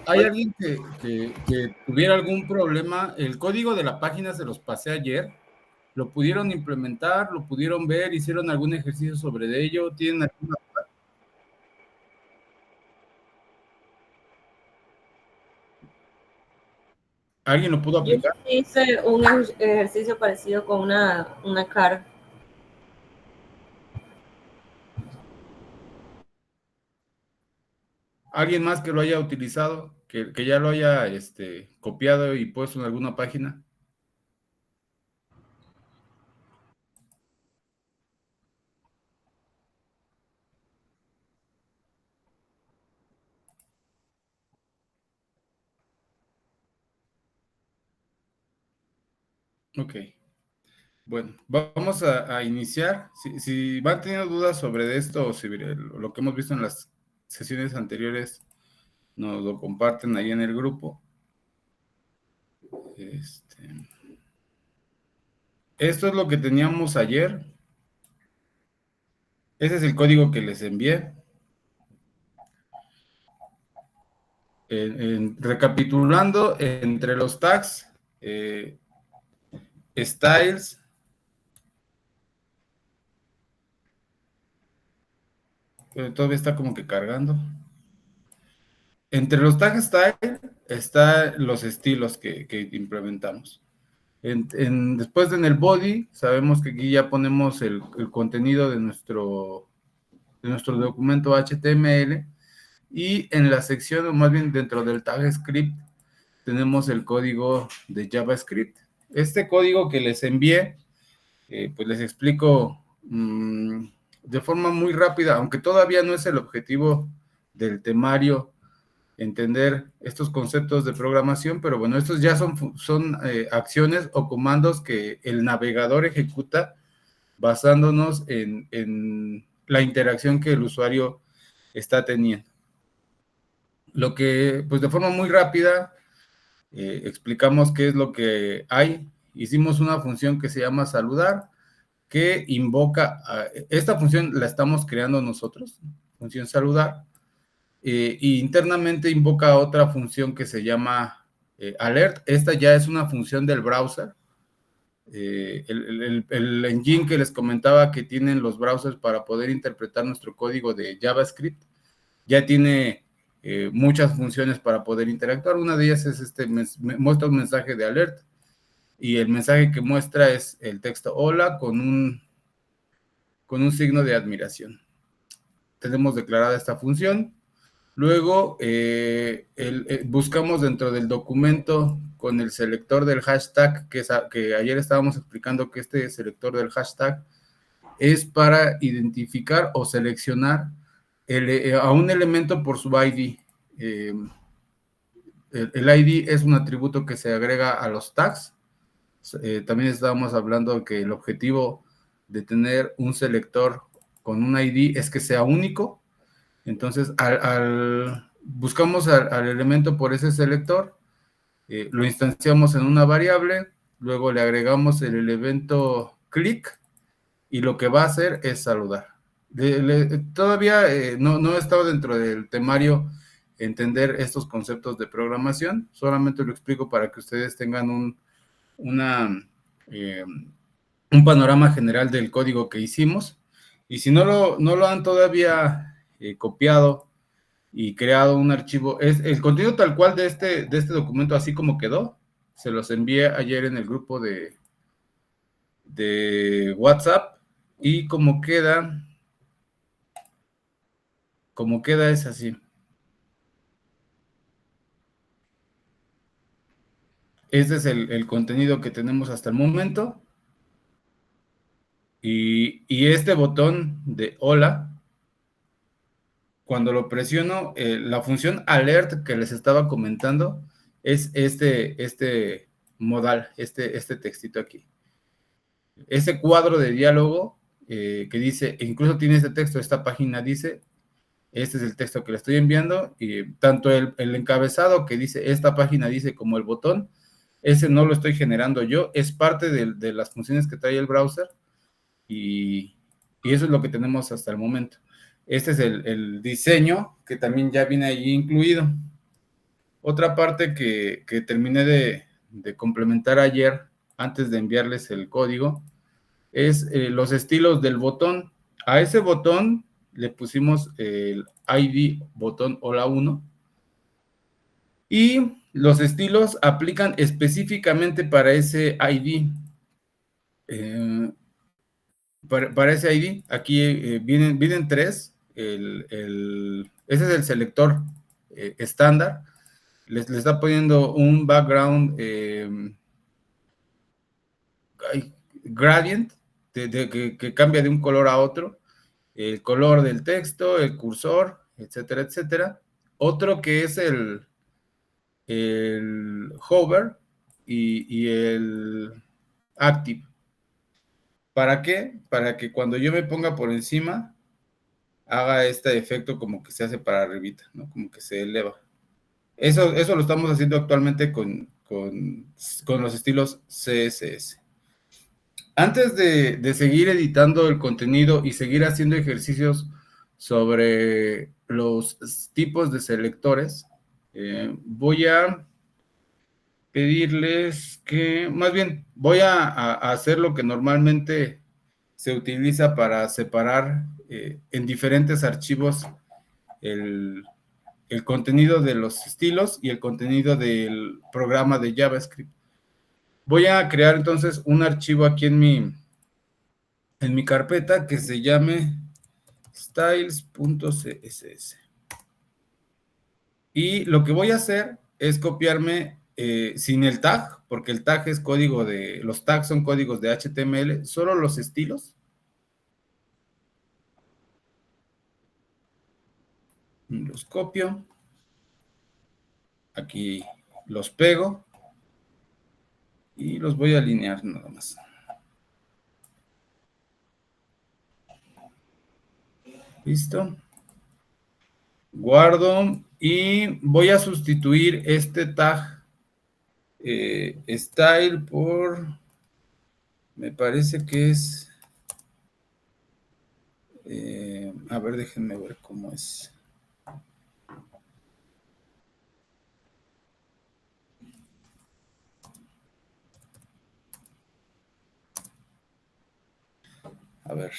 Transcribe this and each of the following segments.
¿Hay alguien que tuviera algún problema? El código de la página se los pasé ayer. ¿Lo pudieron implementar? ¿Lo pudieron ver? ¿Hicieron algún ejercicio sobre ello? ¿Tienen alguna... ¿Alguien lo pudo Yo aplicar? hice un ejercicio parecido con una cara. ¿Alguien más que lo haya utilizado? Que ya lo haya copiado y puesto en alguna página. Ok. Bueno, vamos a iniciar. Si van teniendo dudas sobre esto o si lo que hemos visto en las sesiones anteriores, nos lo comparten ahí en el grupo. Esto es lo que teníamos ayer. Ese es el código que les envié. Recapitulando, entre los tags, styles, todavía está como que cargando. Entre los tags style están los estilos que implementamos. Después en el body, sabemos que aquí ya ponemos el contenido de nuestro documento HTML, y en la sección, o más bien dentro del tag script, tenemos el código de JavaScript. Este código que les envié, pues les explico de forma muy rápida, aunque todavía no es el objetivo del temario entender estos conceptos de programación, pero bueno, estos ya son acciones o comandos que el navegador ejecuta basándonos en la interacción que el usuario está teniendo. Lo que, pues de forma muy rápida, explicamos qué es lo que hay. Hicimos una función que se llama saludar, que invoca, esta función la estamos creando nosotros, función saludar, y internamente invoca otra función que se llama alert. Esta ya es una función del browser. El engine que les comentaba que tienen los browsers para poder interpretar nuestro código de JavaScript ya tiene muchas funciones para poder interactuar. Una de ellas es muestra un mensaje de alert, y el mensaje que muestra es el texto hola con un signo de admiración. Tenemos declarada esta función. Luego buscamos dentro del documento con el selector del hashtag, que ayer estábamos explicando que este selector del hashtag es para identificar o seleccionar a un elemento por su ID. El ID es un atributo que se agrega a los tags. También estábamos hablando que el objetivo de tener un selector con un ID es que sea único. Entonces, buscamos al elemento por ese selector, lo instanciamos en una variable, luego le agregamos el elemento click, y lo que va a hacer es saludar. Todavía no estaba dentro del temario entender estos conceptos de programación, solamente lo explico para que ustedes tengan un panorama general del código que hicimos. Y si no lo han todavía copiado y creado un archivo, es el contenido tal cual de este documento, así como quedó. Se los envié ayer en el grupo de WhatsApp, y como queda es así. Este es el contenido que tenemos hasta el momento. Y este botón de hola, cuando lo presiono, la función alert que les estaba comentando es este modal, este textito aquí. Ese cuadro de diálogo que dice, incluso tiene este texto, esta página dice, este es el texto que le estoy enviando, y tanto el encabezado que dice, esta página dice, como el botón, ese no lo estoy generando yo, es parte de las funciones que trae el browser, y eso es lo que tenemos hasta el momento. Este es el diseño que también ya viene allí incluido. Otra parte que terminé de complementar ayer, antes de enviarles el código, es los estilos del botón. A ese botón le pusimos el ID botón Hola 1 y los estilos aplican específicamente para ese ID. Para ese ID, aquí vienen tres. Ese es el selector estándar. Les está poniendo un background gradient que cambia de un color a otro. El color del texto, el cursor, etcétera, etcétera. Otro que es el hover y el active. ¿Para qué? Para que cuando yo me ponga por encima, haga este efecto como que se hace para arribita, ¿no? Como que se eleva. Eso lo estamos haciendo actualmente con los estilos CSS. Antes de seguir editando el contenido y seguir haciendo ejercicios sobre los tipos de selectores, voy a pedirles que, más bien, voy a hacer lo que normalmente se utiliza para separar en diferentes archivos el contenido de los estilos y el contenido del programa de JavaScript. Voy a crear entonces un archivo aquí en mi carpeta que se llame styles.css. Y lo que voy a hacer es copiarme sin el tag, porque el tag es código los tags son códigos de HTML, solo los estilos. Los copio. Aquí los pego. Y los voy a alinear nada más. Listo. Guardo y voy a sustituir este tag style por, me parece que es, a ver, déjenme ver cómo es. A ver.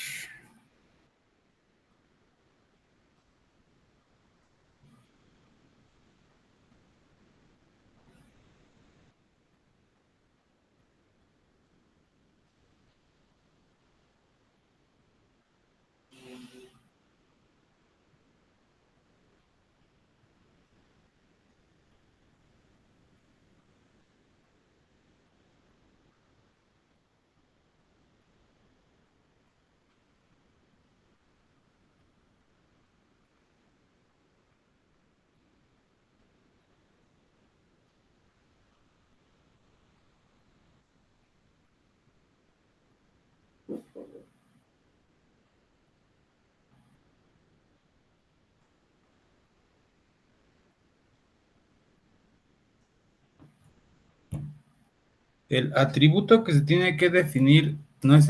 El atributo que se tiene que definir no es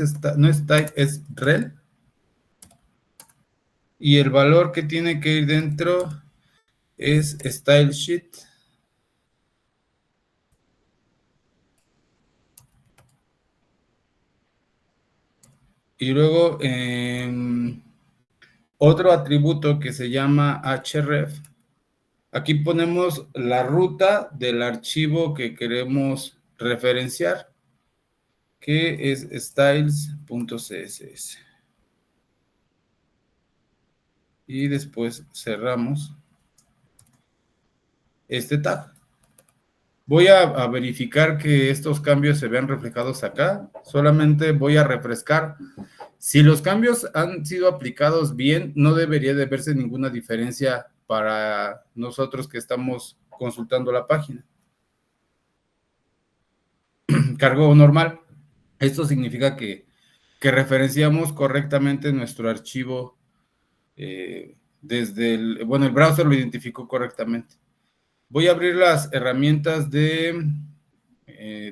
type, es rel. Y el valor que tiene que ir dentro es style sheet. Y luego otro atributo que se llama href. Aquí ponemos la ruta del archivo que queremos referenciar, que es styles.css. Y después cerramos este tag. Voy a verificar que estos cambios se vean reflejados acá. Solamente voy a refrescar. Si los cambios han sido aplicados bien, no debería de verse ninguna diferencia para nosotros que estamos consultando la página. Cargo normal. Esto significa que referenciamos correctamente nuestro archivo desde el browser lo identificó correctamente. Voy a abrir las herramientas de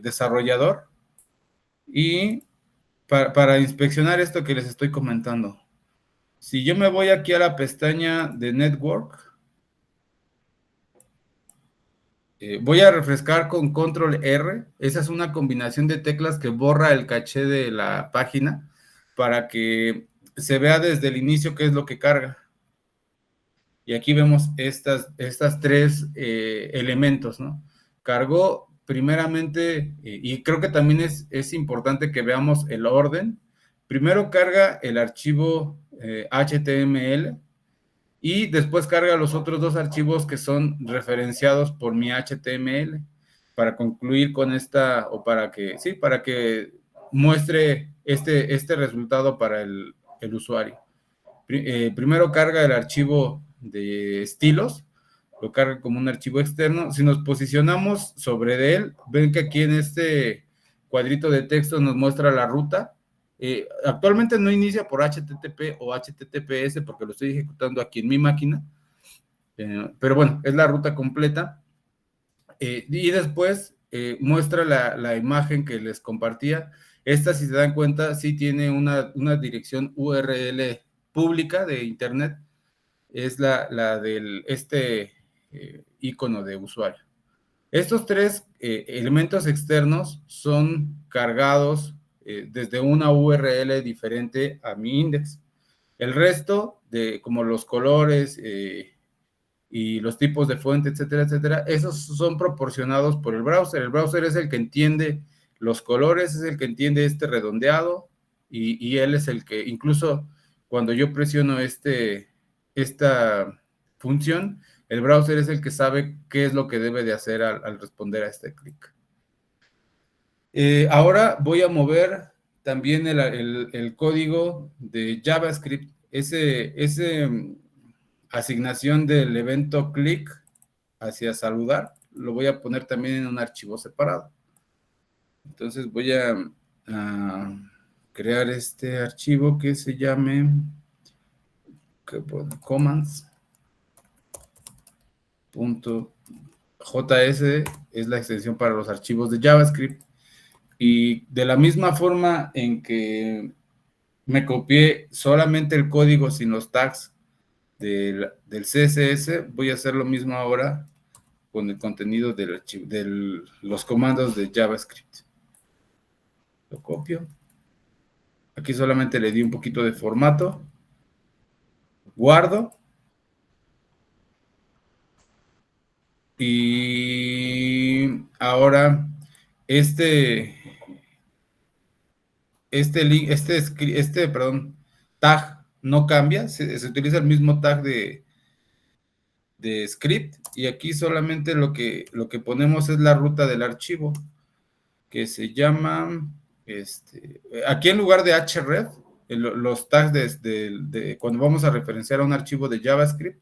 desarrollador y para inspeccionar esto que les estoy comentando. Si yo me voy aquí a la pestaña de Network, Voy a refrescar con control R. Esa es una combinación de teclas que borra el caché de la página para que se vea desde el inicio qué es lo que carga. Y aquí vemos estas tres elementos, ¿no? Cargó primeramente, y creo que también es importante que veamos el orden. Primero carga el archivo HTML, y después carga los otros dos archivos que son referenciados por mi HTML para concluir con esta, o para que muestre este resultado para el usuario. Primero carga el archivo de estilos, lo carga como un archivo externo. Si nos posicionamos sobre él, ven que aquí en este cuadrito de texto nos muestra la ruta. Actualmente no inicia por HTTP o HTTPS porque lo estoy ejecutando aquí en mi máquina, pero bueno, es la ruta completa. Y después muestra la imagen que les compartía. Esta, si se dan cuenta, sí tiene una dirección URL pública de internet, es la del icono de usuario. Estos tres elementos externos son cargados desde una URL diferente a mi index. El resto, como los colores y los tipos de fuente, etcétera, etcétera, esos son proporcionados por el browser. El browser es el que entiende los colores, es el que entiende este redondeado, y él es el que, incluso cuando yo presiono esta función, el browser es el que sabe qué es lo que debe de hacer al responder a este clic. Ahora voy a mover también el código de JavaScript, ese asignación del evento click hacia saludar, lo voy a poner también en un archivo separado. Entonces voy a crear este archivo que se llame commands.js, es la extensión para los archivos de JavaScript. Y de la misma forma en que me copié solamente el código sin los tags del CSS, voy a hacer lo mismo ahora con el contenido del archivo, de los comandos de JavaScript. Lo copio. Aquí solamente le di un poquito de formato. Guardo. Y ahora tag no cambia, se utiliza el mismo tag de script, y aquí solamente lo que ponemos es la ruta del archivo, que se llama, aquí en lugar de href, los tags cuando vamos a referenciar a un archivo de JavaScript,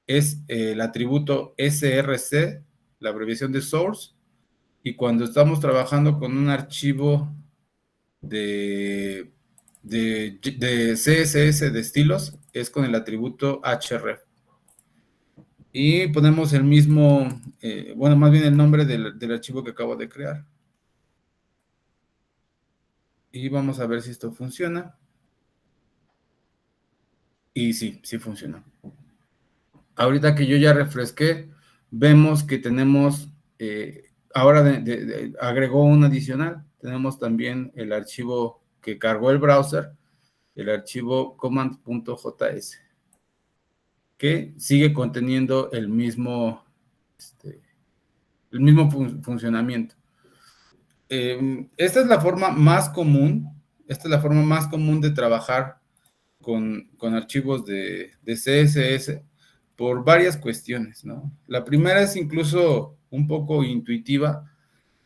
es el atributo src, la abreviación de source, y cuando estamos trabajando con un archivo de CSS de estilos, es con el atributo href. Y ponemos el mismo, más bien el nombre del archivo que acabo de crear. Y vamos a ver si esto funciona. Y sí funciona. Ahorita que yo ya refresqué, vemos que tenemos, ahora agregó un adicional. Tenemos también el archivo que cargó el browser, el archivo command.js, que sigue conteniendo el mismo funcionamiento. Esta es la forma más común, de trabajar con archivos de CSS por varias cuestiones, ¿no? La primera es incluso un poco intuitiva,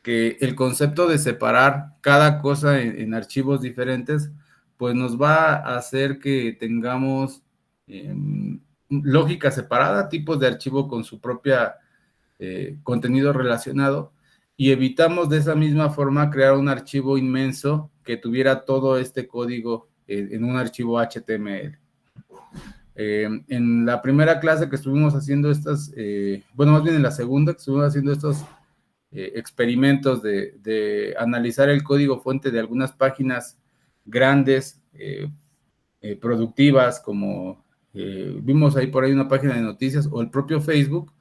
que el concepto de separar cada cosa en archivos diferentes, pues nos va a hacer que tengamos lógica separada, tipos de archivo con su propia contenido relacionado, y evitamos de esa misma forma crear un archivo inmenso que tuviera todo este código en un archivo HTML. En la primera clase que estuvimos haciendo más bien en la segunda, que estuvimos haciendo estos experimentos de analizar el código fuente de algunas páginas grandes, productivas, como vimos ahí por ahí una página de noticias o el propio Facebook,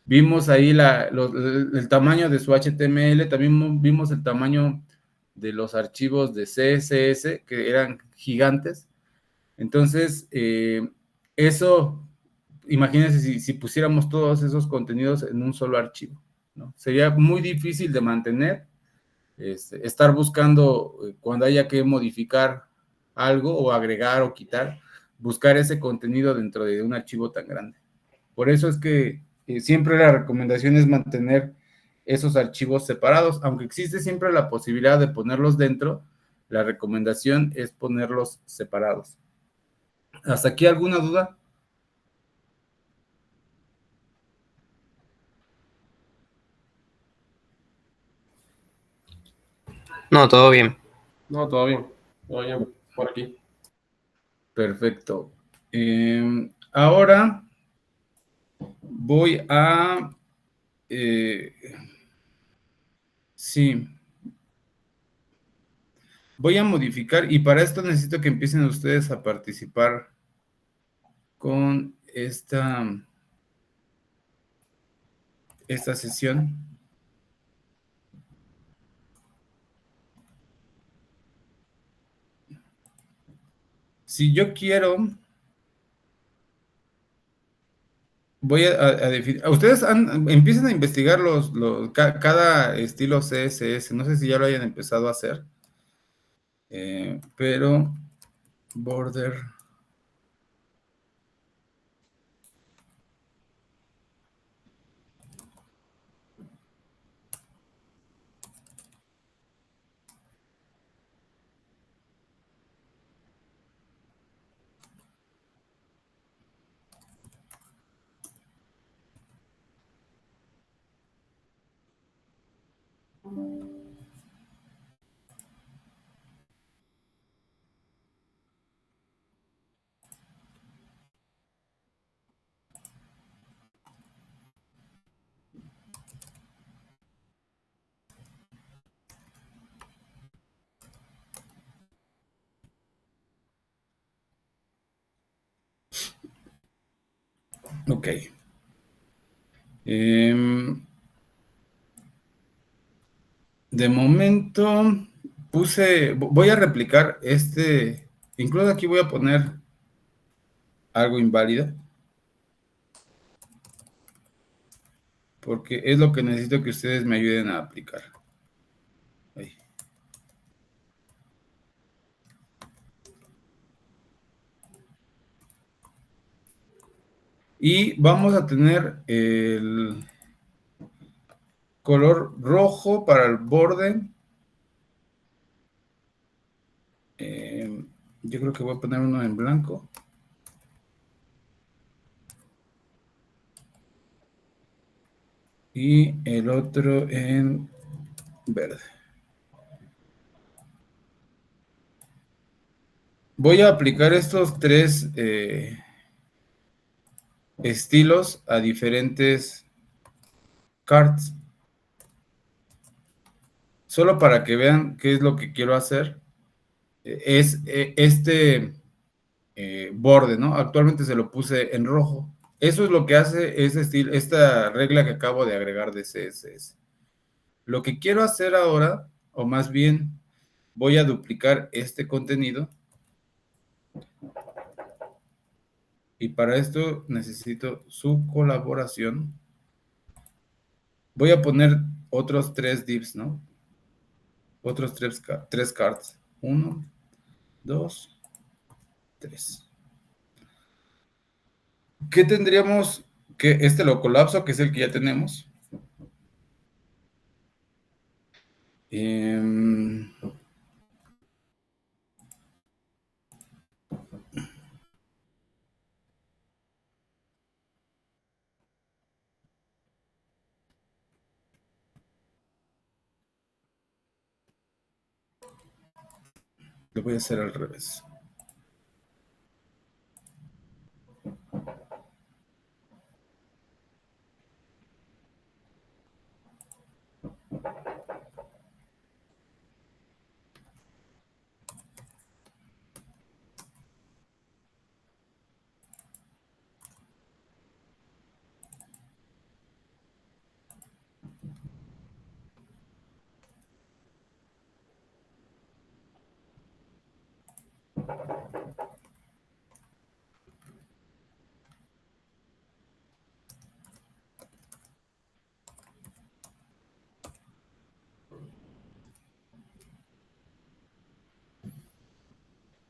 Vimos ahí el tamaño de su HTML, también vimos el tamaño de los archivos de CSS, que eran gigantes. Entonces, eso, imagínense si pusiéramos todos esos contenidos en un solo archivo, ¿no? Sería muy difícil de mantener, estar buscando cuando haya que modificar algo o agregar o quitar, buscar ese contenido dentro de un archivo tan grande. Por eso es que siempre la recomendación es mantener esos archivos separados, aunque existe siempre la posibilidad de ponerlos dentro, la recomendación es ponerlos separados. ¿Hasta aquí alguna duda? No, todo bien. No, todo bien. Todo bien por aquí. Perfecto. Ahora voy a... sí. Voy a modificar y para esto necesito que empiecen ustedes a participar con esta sesión. Si yo quiero, voy a definir. Ustedes empiezan a investigar cada estilo CSS. No sé si ya lo hayan empezado a hacer. Pero border. Ok. De momento voy a replicar incluso aquí voy a poner algo inválido, porque es lo que necesito que ustedes me ayuden a aplicar. Ahí. Y vamos a tener el color rojo para el borde. Yo creo que voy a poner uno en blanco. Y el otro en verde. Voy a aplicar estos tres estilos a diferentes cards. Solo para que vean qué es lo que quiero hacer. Es este borde, ¿no? Actualmente se lo puse en rojo. Eso es lo que hace ese estilo, esta regla que acabo de agregar de CSS. Lo que quiero hacer ahora, o más bien voy a duplicar este contenido. Y para esto necesito su colaboración. Voy a poner otros 3 divs, ¿no? Otros tres cards. 1, 2, 3. ¿Qué tendríamos? Que este lo colapso, que es el que ya tenemos. Lo voy a hacer al revés.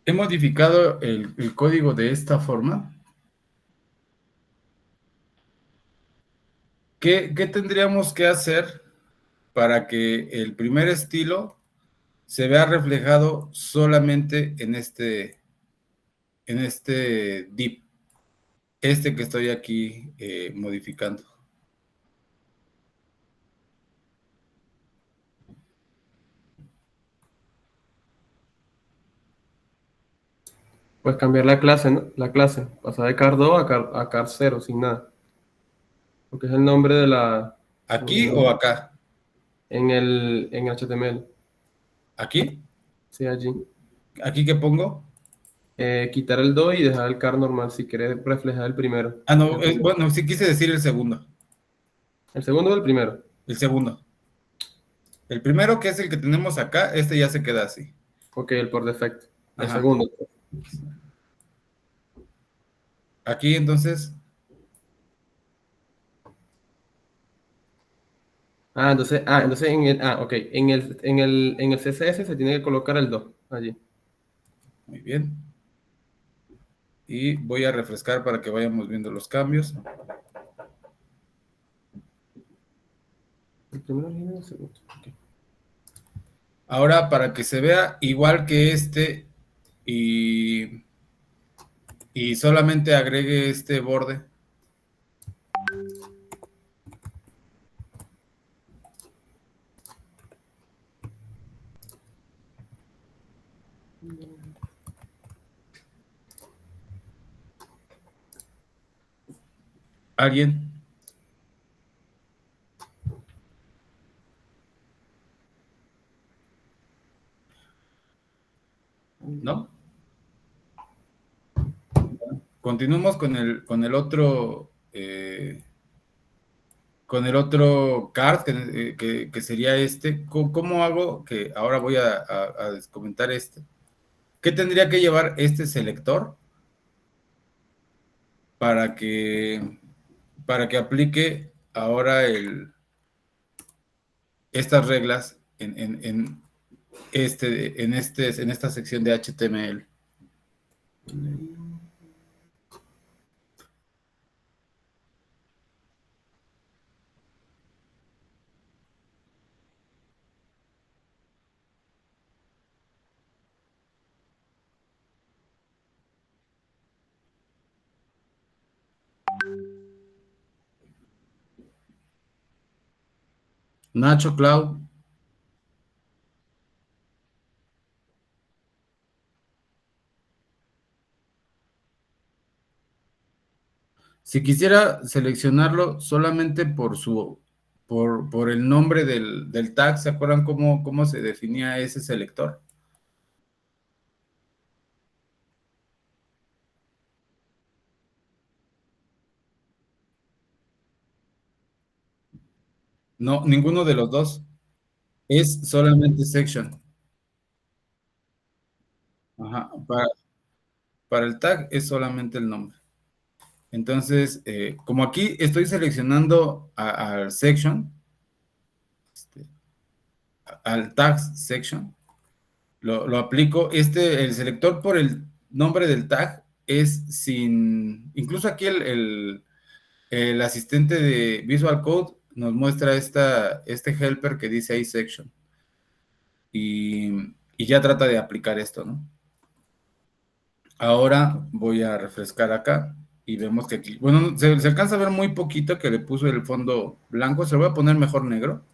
He modificado el código de esta forma. ¿Qué tendríamos que hacer para que el primer estilo se vea reflejado solamente en este div, este que estoy aquí modificando? Pues cambiar la clase, ¿no? La clase. Pasar de car2 a car0 sin nada. Porque es el nombre de la... ¿Aquí o acá? en HTML. ¿Aquí? Sí, allí. ¿Aquí qué pongo? Quitar el do y dejar el car normal si quieres reflejar el primero. Ah, no, bueno, sí quise decir el segundo. El segundo o el primero. El segundo. El primero, que es el que tenemos acá, este ya se queda así. Ok, el por defecto. El Ajá. segundo. Aquí entonces, Entonces ok. En el CSS se tiene que colocar el do allí. muy bien. Y voy a refrescar para que vayamos viendo los cambios. El primero y el segundo. Ok. Ahora, para que se vea igual que este y solamente agregue este borde. ¿Alguien? ¿No? Continuamos con el otro card que sería este. ¿Cómo hago? Que ahora voy a comentar este. ¿Qué tendría que llevar este selector para que, para que aplique ahora estas reglas en esta sección de HTML? Nacho, Clau. Si quisiera seleccionarlo solamente por el nombre del tag, ¿se acuerdan cómo se definía ese selector? No, ninguno de los dos. Es solamente section. Ajá. Para el tag es solamente el nombre. Entonces, como aquí estoy seleccionando al section, este, al tag section, lo aplico. El selector por el nombre del tag es incluso aquí el asistente de Visual Code nos muestra este helper que dice ahí section. Y ya trata de aplicar esto, ¿no? Ahora voy a refrescar acá y vemos que aquí, bueno, se alcanza a ver muy poquito que le puso el fondo blanco. Se lo voy a poner mejor negro.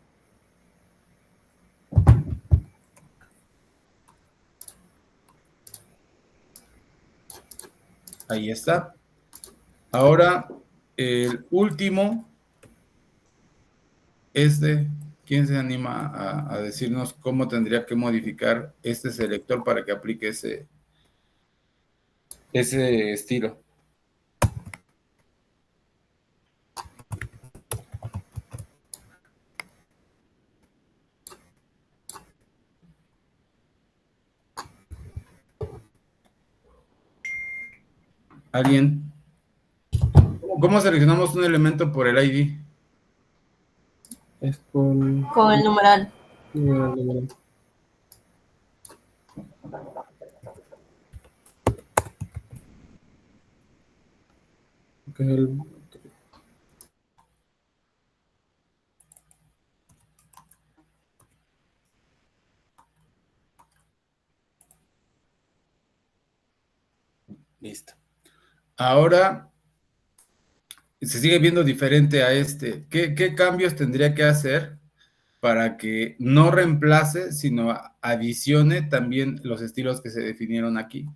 Ahí está. Ahora, el último, ¿quién se anima a decirnos cómo tendría que modificar este selector para que aplique ese estilo? ¿Alguien? ¿Cómo seleccionamos un elemento por el ID? Es con... Con el numeral. Que es el... Listo. Ahora se sigue viendo diferente a este. ¿Qué cambios tendría que hacer para que no reemplace, sino adicione también los estilos que se definieron aquí?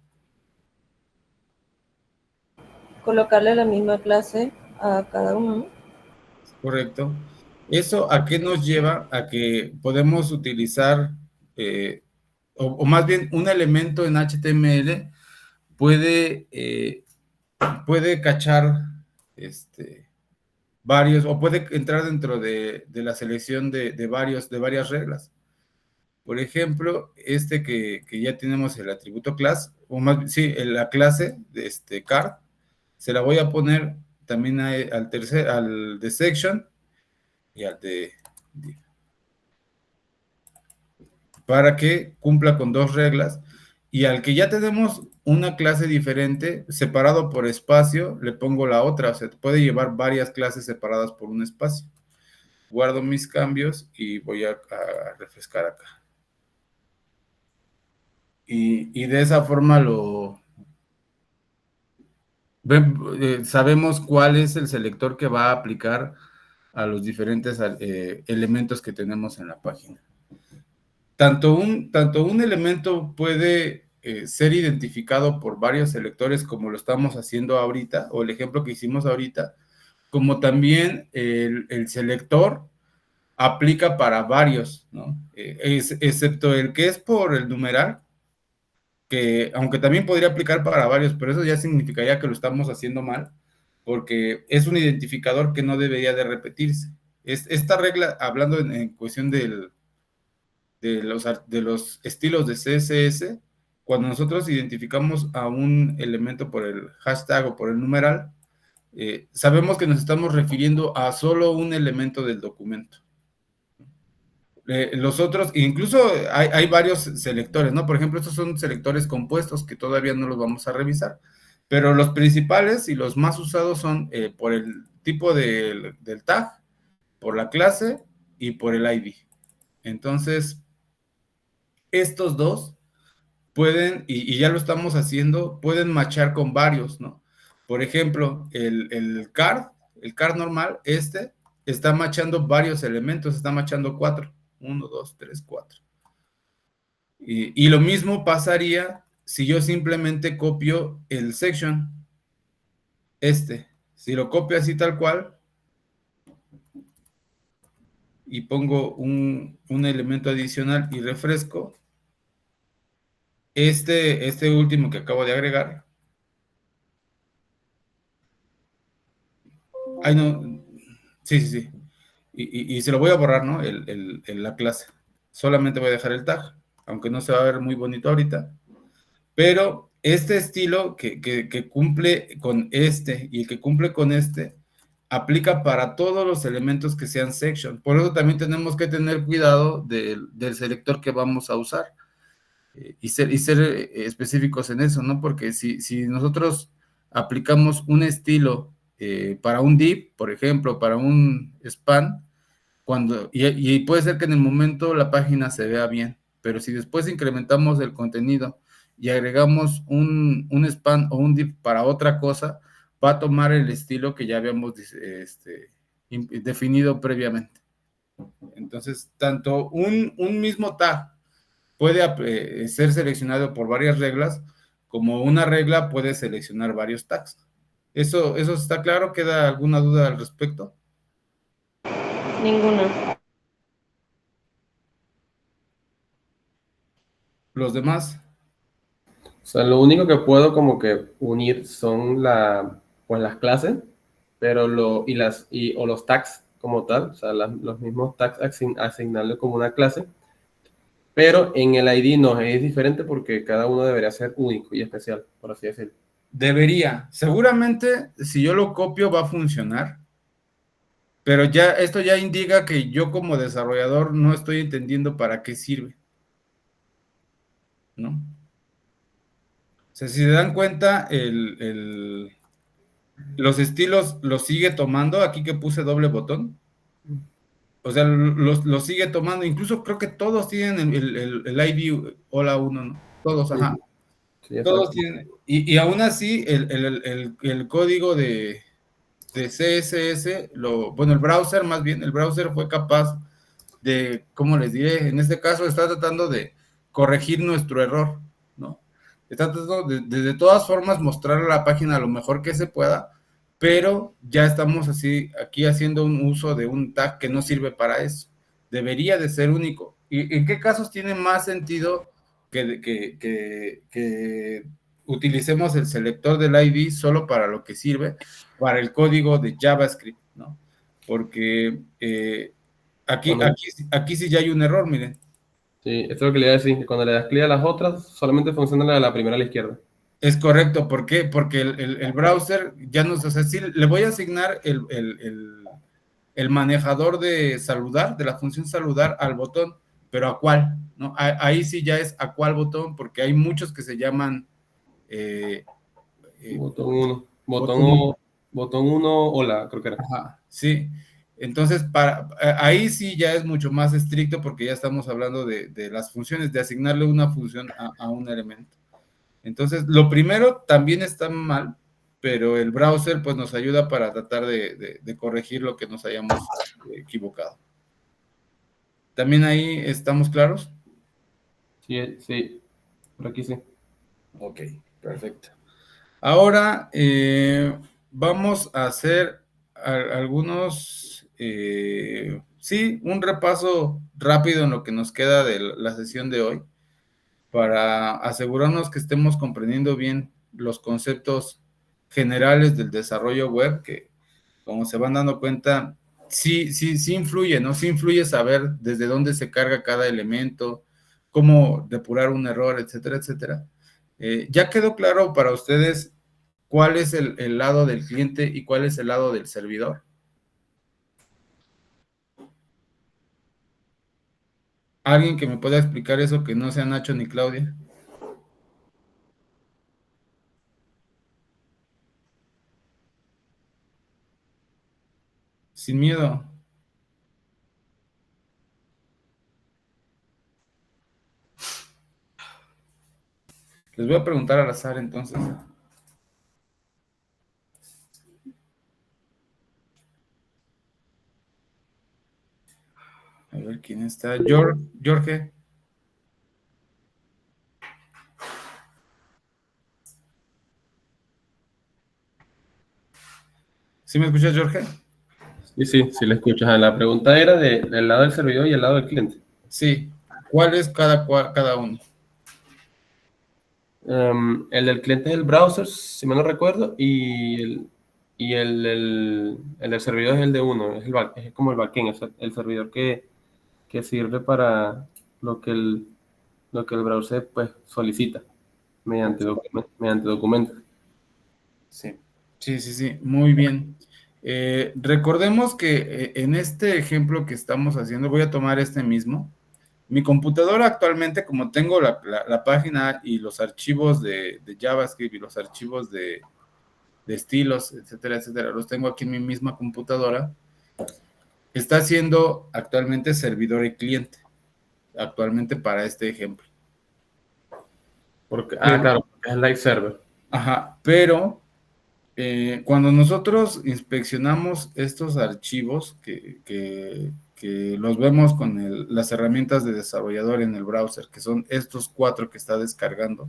Colocarle la misma clase a cada uno. Correcto. ¿Eso a qué nos lleva? A que podemos utilizar, o más bien un elemento en HTML puede cachar varios, o puede entrar dentro de la selección de varias reglas. Por ejemplo, que ya tenemos el atributo class, o más, sí, la clase de card, se la voy a poner también al de section y al de div, para que cumpla con dos reglas. Y al que ya tenemos una clase diferente, separado por espacio, le pongo la otra. O sea, puede llevar varias clases separadas por un espacio. Guardo mis cambios y voy a refrescar acá. Y de esa forma sabemos cuál es el selector que va a aplicar a los diferentes elementos que tenemos en la página. Tanto un elemento puede ser identificado por varios selectores, como lo estamos haciendo ahorita, o el ejemplo que hicimos ahorita, como también el selector aplica para varios, ¿no? Excepto el que es por el numeral, que aunque también podría aplicar para varios, pero eso ya significaría que lo estamos haciendo mal, porque es un identificador que no debería de repetirse. Esta regla, hablando en cuestión de los estilos de CSS, cuando nosotros identificamos a un elemento por el hashtag o por el numeral, sabemos que nos estamos refiriendo a solo un elemento del documento. Los otros, incluso hay varios selectores, ¿no? Por ejemplo, estos son selectores compuestos que todavía no los vamos a revisar, pero los principales y los más usados son por el tipo del tag, por la clase y por el ID. Entonces, estos dos pueden, y ya lo estamos haciendo, pueden machar con varios, ¿no? Por ejemplo, el card normal, está machando varios elementos, está machando 4. 1, 2, 3, 4. Y lo mismo pasaría si yo simplemente copio el section, si lo copio así tal cual, y pongo un elemento adicional y refresco, este último que acabo de agregar, ay no, sí, y se lo voy a borrar, ¿no? La clase, solamente voy a dejar el tag, aunque no se va a ver muy bonito ahorita, pero este estilo que cumple con y el que cumple con aplica para todos los elementos que sean section. Por eso también tenemos que tener cuidado del selector que vamos a usar y ser específicos en eso, ¿no? Porque si nosotros aplicamos un estilo para un div, por ejemplo, para un span, y puede ser que en el momento la página se vea bien, pero si después incrementamos el contenido y agregamos un span o un div para otra cosa, va a tomar el estilo que ya habíamos definido previamente. Entonces, tanto un mismo tag puede ser seleccionado por varias reglas, como una regla puede seleccionar varios tags. ¿Eso está claro? ¿Queda alguna duda al respecto? Ninguna. ¿Los demás? O sea, lo único que puedo como que unir son pues las clases, pero o los tags como tal, o sea, los mismos tags asignarle como una clase, pero en el ID no, es diferente porque cada uno debería ser único y especial, por así decirlo. Debería. Seguramente, si yo lo copio, va a funcionar. Pero ya, esto ya indica que yo como desarrollador no estoy entendiendo para qué sirve, ¿no? O sea, si se dan cuenta, los estilos los sigue tomando, aquí que puse doble botón, o sea, los sigue tomando, incluso creo que todos tienen el ID hola 1, ¿no? Todos, Sí, ajá, sí, todos exacto. tienen, y aún así el código de CSS, bueno, el browser más bien, el browser fue capaz de, ¿cómo les diré? En este caso está tratando de corregir nuestro error, ¿no? Está tratando de todas formas mostrar a la página lo mejor que se pueda, pero ya estamos así, aquí haciendo un uso de un tag que no sirve para eso. Debería de ser único. ¿Y en qué casos tiene más sentido que utilicemos el selector del ID solo para lo que sirve? Para el código de JavaScript, ¿no? Porque aquí, Cuando, aquí, aquí sí ya hay un error, miren. sí, esto es lo que le iba a decir, que cuando le das clic a las otras, solamente funciona la primera a la izquierda. Es correcto, ¿por qué? Porque el browser ya nos, o sea, sí, le voy a asignar el manejador de saludar, de la función saludar al botón, pero ¿a cuál? ¿No? Ahí sí ya es a cuál botón, porque hay muchos que se llaman eh, eh, Botón 1. botón. Botón 1, hola, creo que era. Ajá, sí. Entonces, ahí sí ya es mucho más estricto porque ya estamos hablando de las funciones, de asignarle una función a un elemento. Entonces, lo primero también está mal, pero el browser pues nos ayuda para tratar de corregir lo que nos hayamos equivocado. ¿También ahí estamos claros? Sí, sí, por aquí sí. Ok, perfecto. Ahora vamos a hacer algunos, sí, un repaso rápido en lo que nos queda de la sesión de hoy para asegurarnos que estemos comprendiendo bien los conceptos generales del desarrollo web, que como se van dando cuenta, sí influye, ¿no? Sí influye saber desde dónde se carga cada elemento, cómo depurar un error, etcétera, etcétera. ¿Ya quedó claro para ustedes cuál es el lado del cliente y cuál es el lado del servidor? ¿Alguien que me pueda explicar eso que no sea Nacho ni Claudia? Sin miedo. Les voy a preguntar al azar entonces. A ver quién está. Jorge. ¿Sí me escuchas, Jorge? Sí, sí, sí le escuchas. Ah, la pregunta era del lado del servidor y el lado del cliente. Sí. ¿Cuál es cada uno? El del cliente es el browser, si mal no recuerdo, el del servidor es el de uno, es como el backend, es el servidor que sirve para lo que lo que el browser pues, solicita mediante documentos. Sí, sí, muy bien. Recordemos que en este ejemplo que estamos haciendo, voy a tomar este mismo. Mi computadora actualmente, como tengo la página y los archivos de JavaScript y los archivos de estilos, etcétera, etcétera, los tengo aquí en mi misma computadora, está siendo actualmente servidor y cliente, actualmente para este ejemplo. Pero, Claro, es el live server. ajá, pero cuando nosotros inspeccionamos estos archivos que los vemos con las herramientas de desarrollador en el browser, que son estos 4 que está descargando,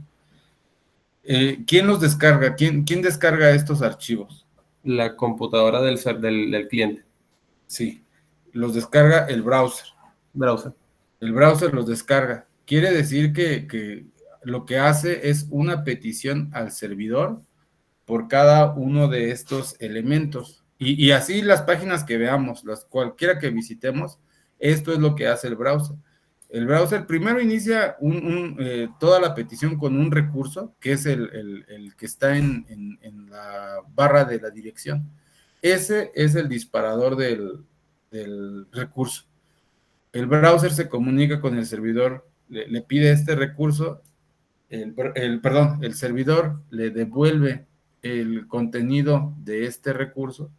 ¿quién los descarga? ¿Quién descarga estos archivos? La computadora del cliente, Sí, los descarga el browser. browser. El browser los descarga. Quiere decir que lo que hace es una petición al servidor por cada uno de estos elementos. Y así las páginas que veamos, cualquiera que visitemos, esto es lo que hace el browser. El browser primero inicia toda la petición con un recurso, que es el que está en la barra de la dirección. Ese es el disparador del recurso. El browser se comunica con el servidor, le pide este recurso, el servidor le devuelve el contenido de este recurso.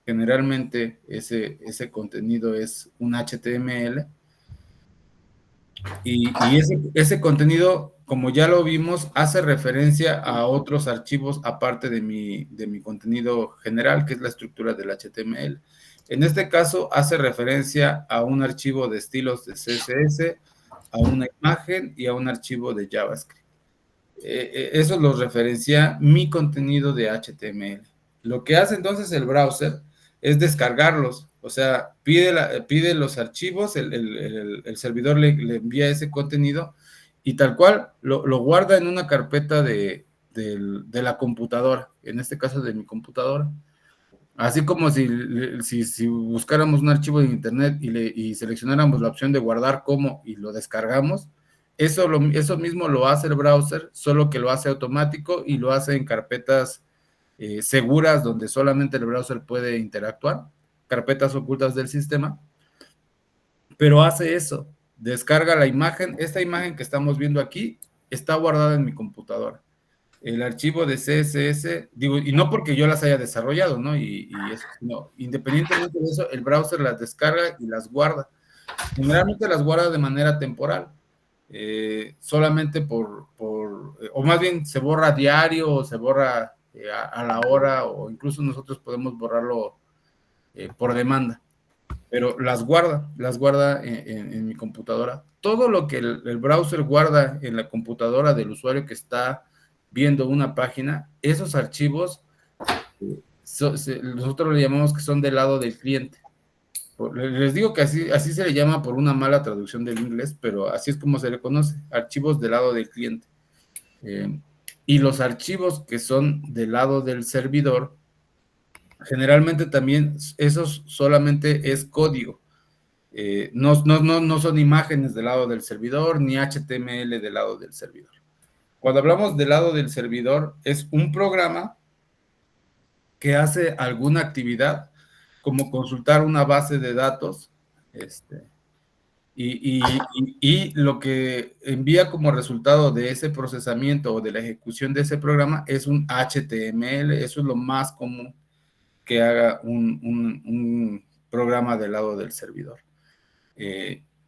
Generalmente ese contenido es un HTML y ese contenido, como ya lo vimos, hace referencia a otros archivos aparte de mi contenido general, que es la estructura del HTML. En este caso, hace referencia a un archivo de estilos de CSS, a una imagen y a un archivo de JavaScript. Eso lo referencia mi contenido de HTML. Lo que hace entonces el browser es descargarlos, o sea, pide los archivos, el servidor le envía ese contenido y tal cual lo guarda en una carpeta de la computadora, en este caso de mi computadora. Así como si buscáramos un archivo de internet y seleccionáramos la opción de guardar como y lo descargamos, eso mismo lo hace el browser, solo que lo hace automático y lo hace en carpetas seguras donde solamente el browser puede interactuar, carpetas ocultas del sistema, pero hace eso, descarga la imagen, esta imagen que estamos viendo aquí está guardada en mi computadora. El archivo de CSS, digo, y no porque yo las haya desarrollado, ¿no? Y eso, sino, independientemente de eso, el browser las descarga y las guarda. Generalmente las guarda de manera temporal, solamente o más bien se borra diario o se borra a la hora, o incluso nosotros podemos borrarlo por demanda, pero las guarda en mi computadora. Todo lo que el browser guarda en la computadora del usuario que está viendo una página, esos archivos, nosotros le llamamos que son del lado del cliente. Les digo que así se le llama por una mala traducción del inglés, pero así es como se le conoce, archivos del lado del cliente. Y los archivos que son del lado del servidor, generalmente también esos solamente es código. No son imágenes del lado del servidor, ni HTML del lado del servidor. Cuando hablamos del lado del servidor, es un programa que hace alguna actividad, como consultar una base de datos, y lo que envía como resultado de ese procesamiento o de la ejecución de ese programa es un HTML. Eso es lo más común que haga un programa del lado del servidor.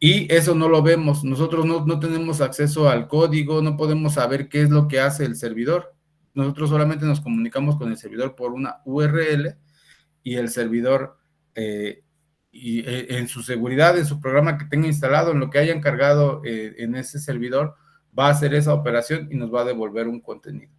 Y eso no lo vemos, nosotros no tenemos acceso al código, no podemos saber qué es lo que hace el servidor. Nosotros solamente nos comunicamos con el servidor por una URL y el servidor, en su seguridad, en su programa que tenga instalado, en lo que hayan cargado en ese servidor, va a hacer esa operación y nos va a devolver un contenido.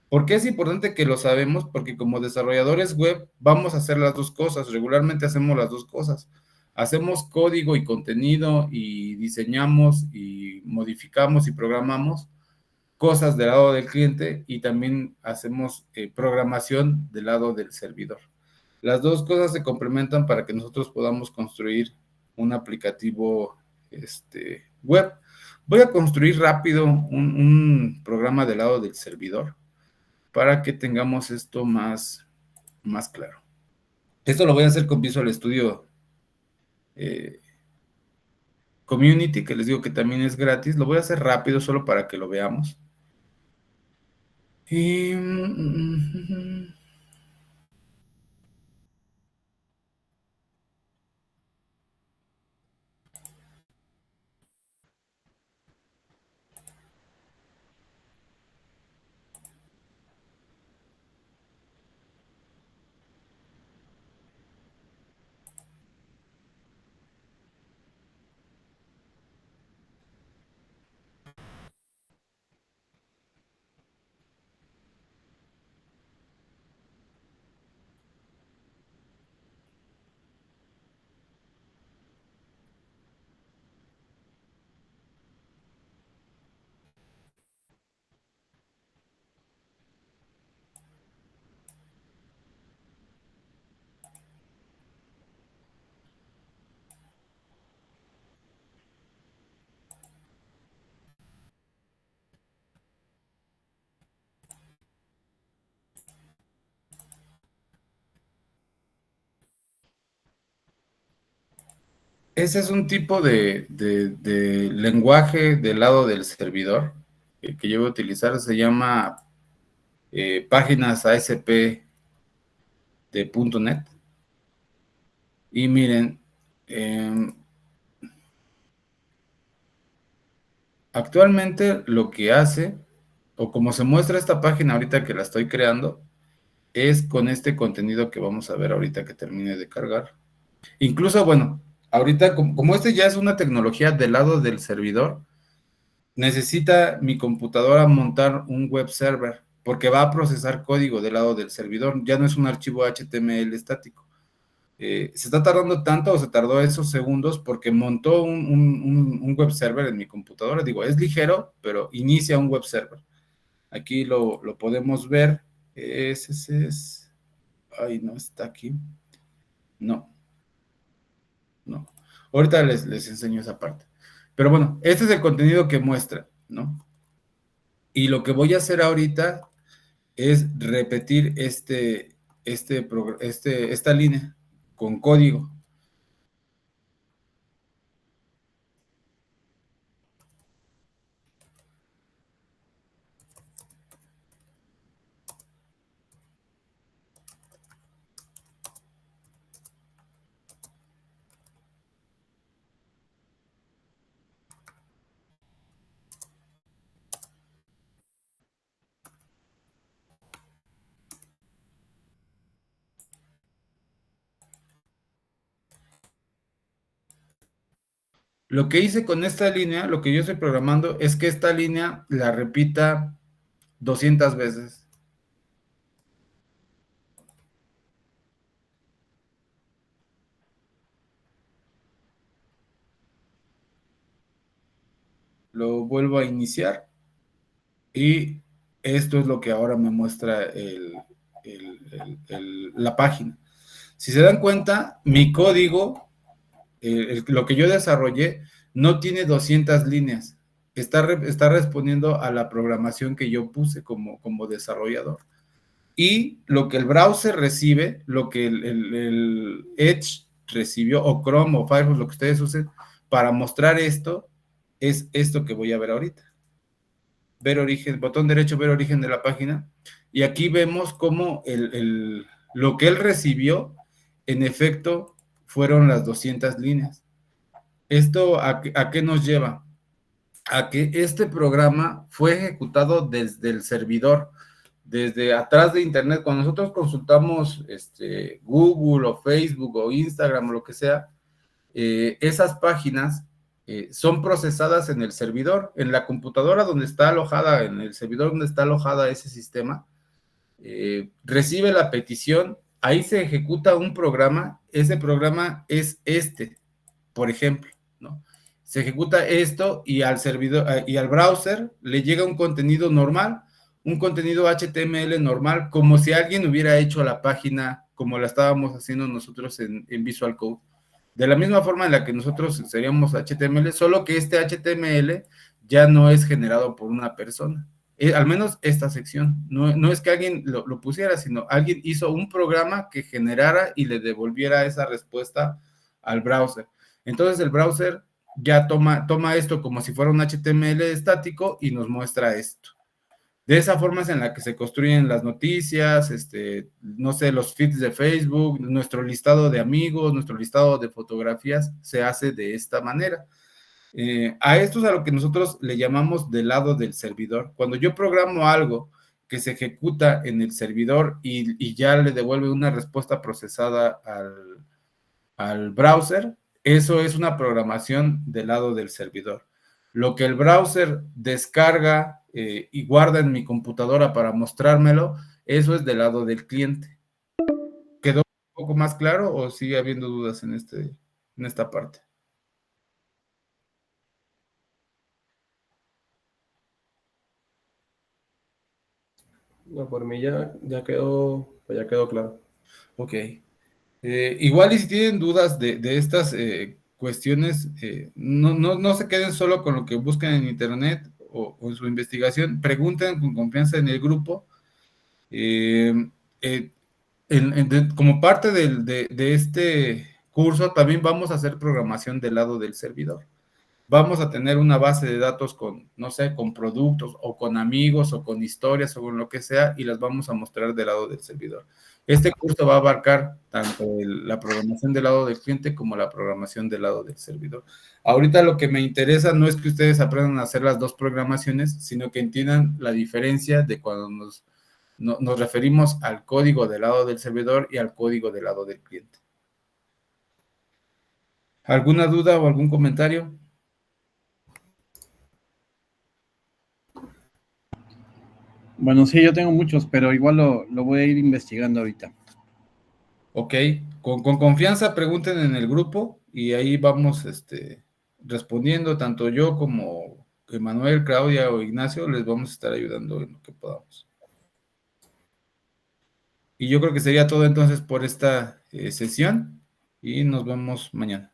¿Por qué es importante que lo sabemos? Porque como desarrolladores web vamos a hacer las dos cosas, regularmente hacemos las dos cosas. Hacemos código y contenido y diseñamos y modificamos y programamos cosas del lado del cliente y también hacemos programación del lado del servidor. Las dos cosas se complementan para que nosotros podamos construir un aplicativo web. Voy a construir rápido un programa del lado del servidor para que tengamos esto más claro. Esto lo voy a hacer con Visual Studio Community, que les digo que también es gratis. Lo voy a hacer rápido solo para que lo veamos. Y... ese es un tipo de lenguaje del lado del servidor que yo voy a utilizar. Se llama páginas ASP de .NET. Y miren, actualmente lo que hace, o como se muestra esta página ahorita que la estoy creando, es con este contenido que vamos a ver ahorita que termine de cargar. Incluso, bueno, ahorita como este ya es una tecnología del lado del servidor, necesita mi computadora montar un web server, porque va a procesar código del lado del servidor, ya no es un archivo HTML estático. Se está tardando tanto o se tardó esos segundos porque montó un web server en mi computadora. Digo, es ligero, pero inicia un web server. Aquí lo podemos ver. Ese es... Ay, no está aquí. No. Ahorita les enseño esa parte. Pero bueno, este es el contenido que muestra, ¿no? Y lo que voy a hacer ahorita es repetir esta línea con código. Lo que hice con esta línea, lo que yo estoy programando, es que esta línea la repita 200 veces. Lo vuelvo a iniciar y esto es lo que ahora me muestra la página. Si se dan cuenta, mi código, lo que yo desarrollé, no tiene 200 líneas. Está respondiendo a la programación que yo puse como desarrollador. Y lo que el browser recibe, lo que el Edge recibió, o Chrome o Firefox, lo que ustedes usen, para mostrar esto, es esto que voy a ver ahorita. Ver origen, botón derecho, ver origen de la página. Y aquí vemos cómo lo que él recibió, en efecto, fueron las 200 líneas. ¿Esto a qué nos lleva? A que este programa fue ejecutado desde el servidor, desde atrás de Internet. Cuando nosotros consultamos Google o Facebook o Instagram o lo que sea, esas páginas son procesadas en el servidor, en la computadora donde está alojada, en el servidor donde está alojada ese sistema, recibe la petición, ahí se ejecuta un programa, ese programa es por ejemplo, ¿no? Se ejecuta esto y al servidor y al browser le llega un contenido normal, un contenido HTML normal, como si alguien hubiera hecho la página como la estábamos haciendo nosotros en Visual Code. De la misma forma en la que nosotros seríamos HTML, solo que este HTML ya no es generado por una persona. Al menos esta sección. No es que alguien lo pusiera, sino alguien hizo un programa que generara y le devolviera esa respuesta al browser. Entonces el browser ya toma esto como si fuera un HTML estático y nos muestra esto. De esa forma es en la que se construyen las noticias, no sé, los feeds de Facebook, nuestro listado de amigos, nuestro listado de fotografías, se hace de esta manera. A esto es a lo que nosotros le llamamos del lado del servidor. Cuando yo programo algo que se ejecuta en el servidor y ya le devuelve una respuesta procesada al browser, eso es una programación del lado del servidor. Lo que el browser descarga y guarda en mi computadora para mostrármelo, eso es del lado del cliente. ¿Quedó un poco más claro o sigue habiendo dudas en esta parte? No, por mí ya quedó claro. Ok. Igual y si tienen dudas de estas cuestiones, no se queden solo con lo que buscan en internet o en su investigación, pregunten con confianza en el grupo. Como parte de curso también vamos a hacer programación del lado del servidor. Vamos a tener una base de datos con, no sé, con productos o con amigos o con historias o con lo que sea y las vamos a mostrar del lado del servidor. Este curso va a abarcar tanto la programación del lado del cliente como la programación del lado del servidor. Ahorita lo que me interesa no es que ustedes aprendan a hacer las dos programaciones, sino que entiendan la diferencia de cuando nos referimos al código del lado del servidor y al código del lado del cliente. ¿Alguna duda o algún comentario? Bueno, sí, yo tengo muchos, pero igual lo voy a ir investigando ahorita. Ok, con confianza pregunten en el grupo y ahí vamos respondiendo, tanto yo como Emanuel, Claudia o Ignacio, les vamos a estar ayudando en lo que podamos. Y yo creo que sería todo entonces por esta sesión y nos vemos mañana.